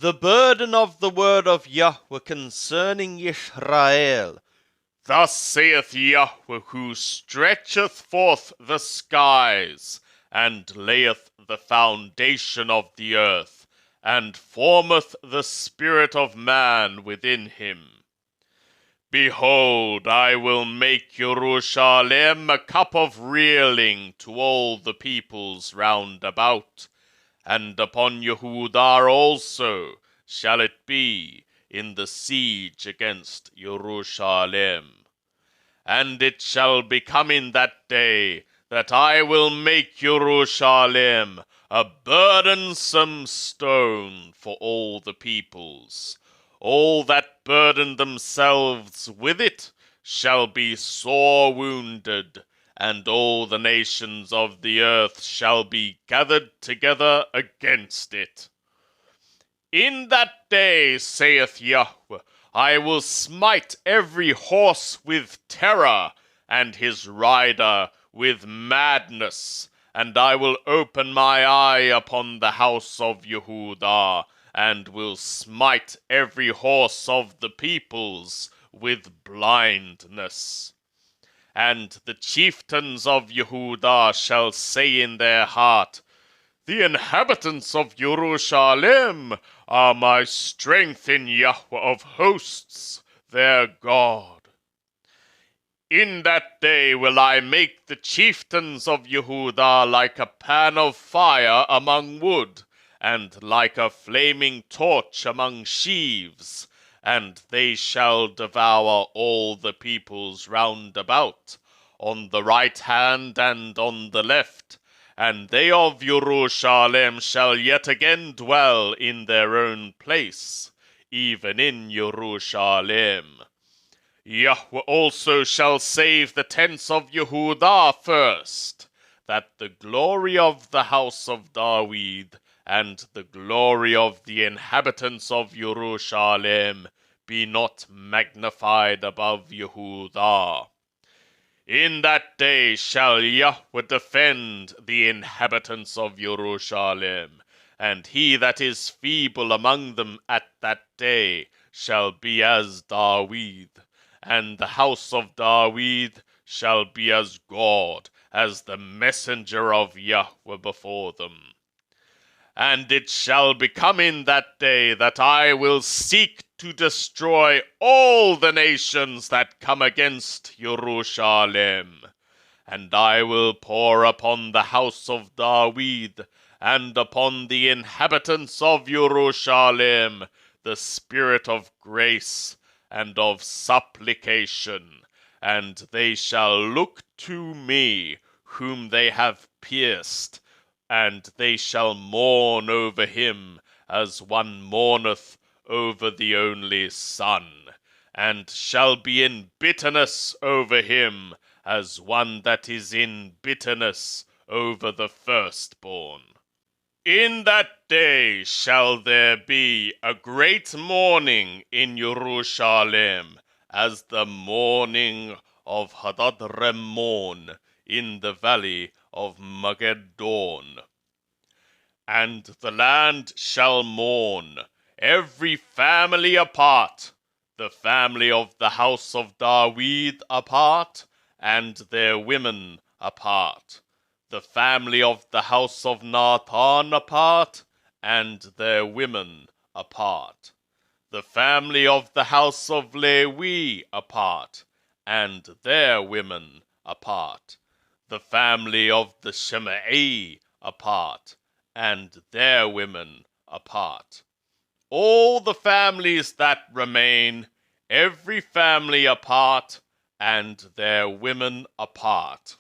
The burden of the word of Yahweh concerning Israel. Thus saith Yahweh, who stretcheth forth the skies, and layeth the foundation of the earth, and formeth the spirit of man within him. Behold, I will make Jerusalem a cup of reeling to all the peoples round about, and upon Yehudah also shall it be in the siege against Jerusalem. And it shall become in that day that I will make Jerusalem a burdensome stone for all the peoples. All that burden themselves with it shall be sore wounded, and all the nations of the earth shall be gathered together against it. In that day, saith Yahweh, I will smite every horse with terror, and his rider with madness, and I will open my eye upon the house of Yehudah, and will smite every horse of the peoples with blindness. And the chieftains of Yehudah shall say in their heart, The inhabitants of Jerusalem are my strength in Yahweh of hosts, their God. In that day will I make the chieftains of Yehudah like a pan of fire among wood, and like a flaming torch among sheaves, and they shall devour all the peoples round about, on the right hand and on the left, and they of Jerusalem shall yet again dwell in their own place, even in Jerusalem. Yahweh also shall save the tents of Yehudah first, that the glory of the house of David and the glory of the inhabitants of Jerusalem be not magnified above Yehudah. In that day shall Yahweh defend the inhabitants of Jerusalem, and he that is feeble among them at that day shall be as David, and the house of David shall be as God, as the messenger of Yahweh before them. And it shall become in that day that I will seek to destroy all the nations that come against Jerusalem. And I will pour upon the house of David and upon the inhabitants of Jerusalem the spirit of grace and of supplication, and they shall look to me, whom they have pierced, and they shall mourn over him as one mourneth over the only son, and shall be in bitterness over him as one that is in bitterness over the firstborn. In that day shall there be a great mourning in Jerusalem, as the mourning of Hadad Rimmon in the valley of Magedon. And the land shall mourn, every family apart, the family of the house of David apart, and their women apart, the family of the house of Nathan apart, and their women apart, the family of the house of Levi apart, and their women apart, the family of the Shimei apart, and their women apart. All the families that remain, every family apart, and their women apart.